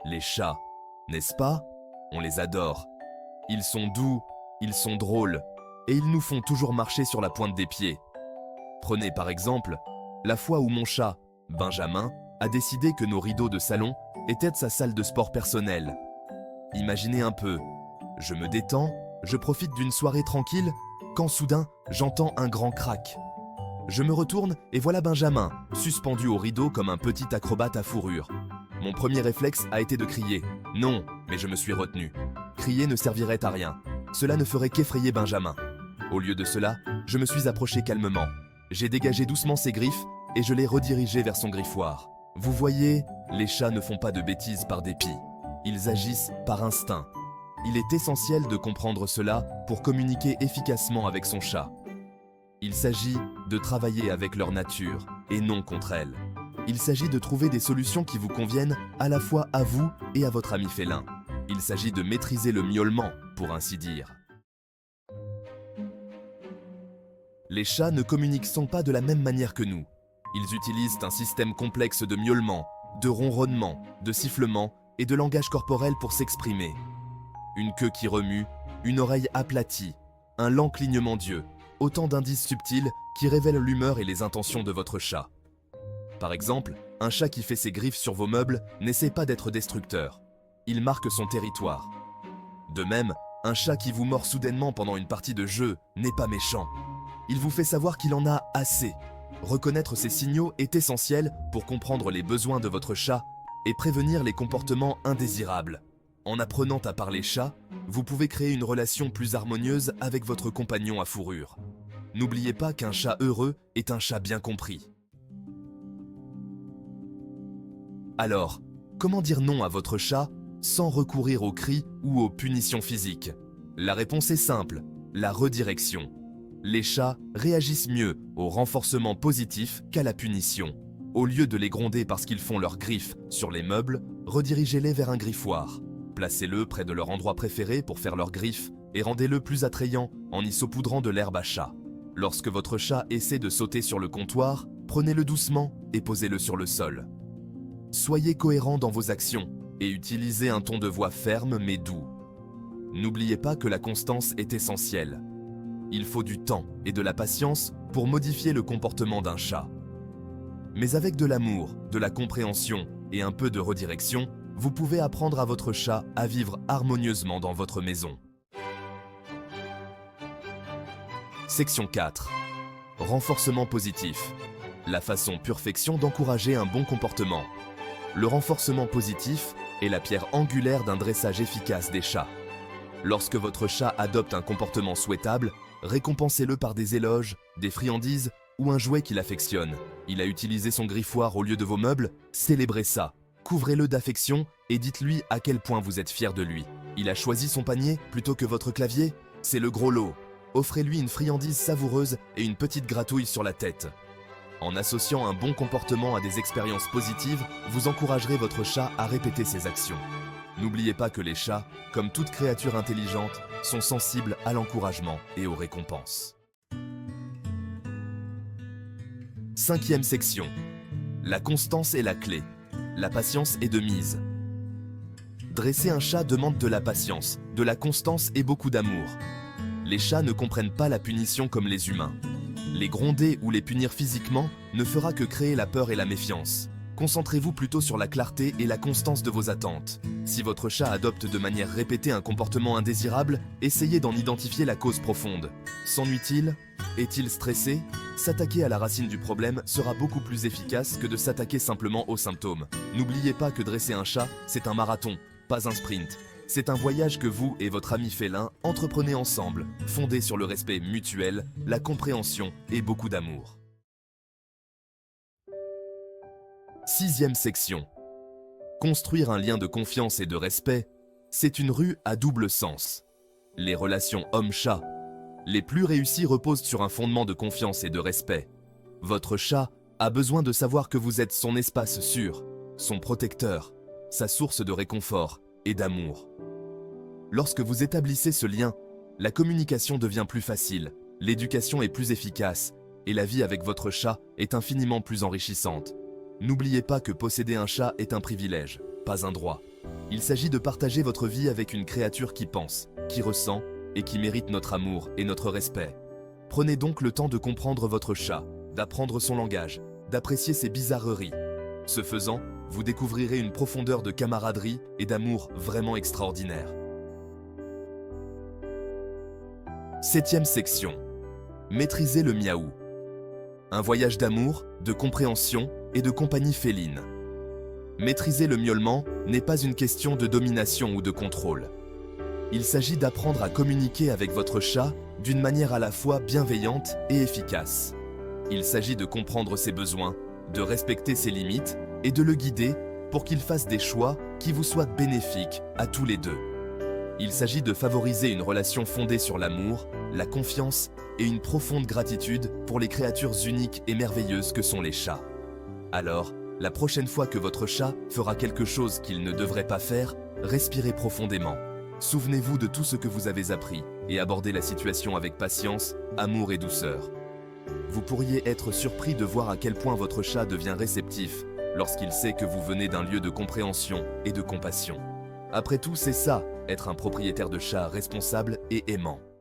Les chats, n'est-ce pas? On les adore. Ils sont doux, ils sont drôles, et ils nous font toujours marcher sur la pointe des pieds. Prenez par exemple la fois où mon chat, Benjamin, a décidé que nos rideaux de salon étaient sa salle de sport personnelle. Imaginez un peu, je me détends, je profite d'une soirée tranquille, quand soudain j'entends un grand crac. Je me retourne et voilà Benjamin, suspendu au rideau comme un petit acrobate à fourrure. Mon premier réflexe a été de crier. Non, mais je me suis retenu. Crier ne servirait à rien. Cela ne ferait qu'effrayer Benjamin. Au lieu de cela, je me suis approché calmement. J'ai dégagé doucement ses griffes et je l'ai redirigé vers son griffoir. Vous voyez, les chats ne font pas de bêtises par dépit. Ils agissent par instinct. Il est essentiel de comprendre cela pour communiquer efficacement avec son chat. Il s'agit de travailler avec leur nature et non contre elle. Il s'agit de trouver des solutions qui vous conviennent à la fois à vous et à votre ami félin. Il s'agit de maîtriser le miaulement, pour ainsi dire. Les chats ne communiquent pas de la même manière que nous. Ils utilisent un système complexe de miaulement, de ronronnement, de sifflement et de langage corporel pour s'exprimer. Une queue qui remue, une oreille aplatie, un lent clignement d'yeux, autant d'indices subtils qui révèlent l'humeur et les intentions de votre chat. Par exemple, un chat qui fait ses griffes sur vos meubles n'essaie pas d'être destructeur. Il marque son territoire. De même, un chat qui vous mord soudainement pendant une partie de jeu n'est pas méchant. Il vous fait savoir qu'il en a assez. Reconnaître ces signaux est essentiel pour comprendre les besoins de votre chat et prévenir les comportements indésirables. En apprenant à parler chat, vous pouvez créer une relation plus harmonieuse avec votre compagnon à fourrure. N'oubliez pas qu'un chat heureux est un chat bien compris. Alors, comment dire non à votre chat sans recourir aux cris ou aux punitions physiques? La réponse est simple, la redirection. Les chats réagissent mieux au renforcement positif qu'à la punition. Au lieu de les gronder parce qu'ils font leurs griffes sur les meubles, redirigez-les vers un griffoir. Placez-le près de leur endroit préféré pour faire leurs griffes et rendez-le plus attrayant en y saupoudrant de l'herbe à chat. Lorsque votre chat essaie de sauter sur le comptoir, prenez-le doucement et posez-le sur le sol. Soyez cohérent dans vos actions et utilisez un ton de voix ferme mais doux. N'oubliez pas que la constance est essentielle. Il faut du temps et de la patience pour modifier le comportement d'un chat. Mais avec de l'amour, de la compréhension et un peu de redirection, vous pouvez apprendre à votre chat à vivre harmonieusement dans votre maison. Section 4. Renforcement positif. La façon perfection d'encourager un bon comportement. Le renforcement positif est la pierre angulaire d'un dressage efficace des chats. Lorsque votre chat adopte un comportement souhaitable, récompensez-le par des éloges, des friandises ou un jouet qu'il affectionne. Il a utilisé son griffoir au lieu de vos meubles, célébrez ça. Couvrez-le d'affection et dites-lui à quel point vous êtes fier de lui. Il a choisi son panier plutôt que votre clavier? C'est le gros lot. Offrez-lui une friandise savoureuse et une petite gratouille sur la tête. En associant un bon comportement à des expériences positives, vous encouragerez votre chat à répéter ses actions. N'oubliez pas que les chats, comme toute créature intelligente, sont sensibles à l'encouragement et aux récompenses. 5e section. La constance est la clé. La patience est de mise. Dresser un chat demande de la patience, de la constance et beaucoup d'amour. Les chats ne comprennent pas la punition comme les humains. Les gronder ou les punir physiquement ne fera que créer la peur et la méfiance. Concentrez-vous plutôt sur la clarté et la constance de vos attentes. Si votre chat adopte de manière répétée un comportement indésirable, essayez d'en identifier la cause profonde. S'ennuie-t-il? Est-il stressé? S'attaquer à la racine du problème sera beaucoup plus efficace que de s'attaquer simplement aux symptômes. N'oubliez pas que dresser un chat, c'est un marathon, pas un sprint. C'est un voyage que vous et votre ami félin entreprenez ensemble, fondé sur le respect mutuel, la compréhension et beaucoup d'amour. 6e section. Construire un lien de confiance et de respect, c'est une rue à double sens. Les relations homme-chat, les plus réussies reposent sur un fondement de confiance et de respect. Votre chat a besoin de savoir que vous êtes son espace sûr, son protecteur, sa source de réconfort et d'amour. Lorsque vous établissez ce lien, la communication devient plus facile, l'éducation est plus efficace et la vie avec votre chat est infiniment plus enrichissante. N'oubliez pas que posséder un chat est un privilège, pas un droit. Il s'agit de partager votre vie avec une créature qui pense, qui ressent et qui mérite notre amour et notre respect. Prenez donc le temps de comprendre votre chat, d'apprendre son langage, d'apprécier ses bizarreries. Ce faisant, vous découvrirez une profondeur de camaraderie et d'amour vraiment extraordinaire. 7e section. Maîtriser le miaou. Un voyage d'amour, de compréhension et de compagnie féline. Maîtriser le miaulement n'est pas une question de domination ou de contrôle. Il s'agit d'apprendre à communiquer avec votre chat d'une manière à la fois bienveillante et efficace. Il s'agit de comprendre ses besoins, de respecter ses limites et de le guider pour qu'il fasse des choix qui vous soient bénéfiques à tous les deux. Il s'agit de favoriser une relation fondée sur l'amour, la confiance et une profonde gratitude pour les créatures uniques et merveilleuses que sont les chats. Alors, la prochaine fois que votre chat fera quelque chose qu'il ne devrait pas faire, respirez profondément. Souvenez-vous de tout ce que vous avez appris et abordez la situation avec patience, amour et douceur. Vous pourriez être surpris de voir à quel point votre chat devient réceptif lorsqu'il sait que vous venez d'un lieu de compréhension et de compassion. Après tout, c'est ça, être un propriétaire de chat responsable et aimant.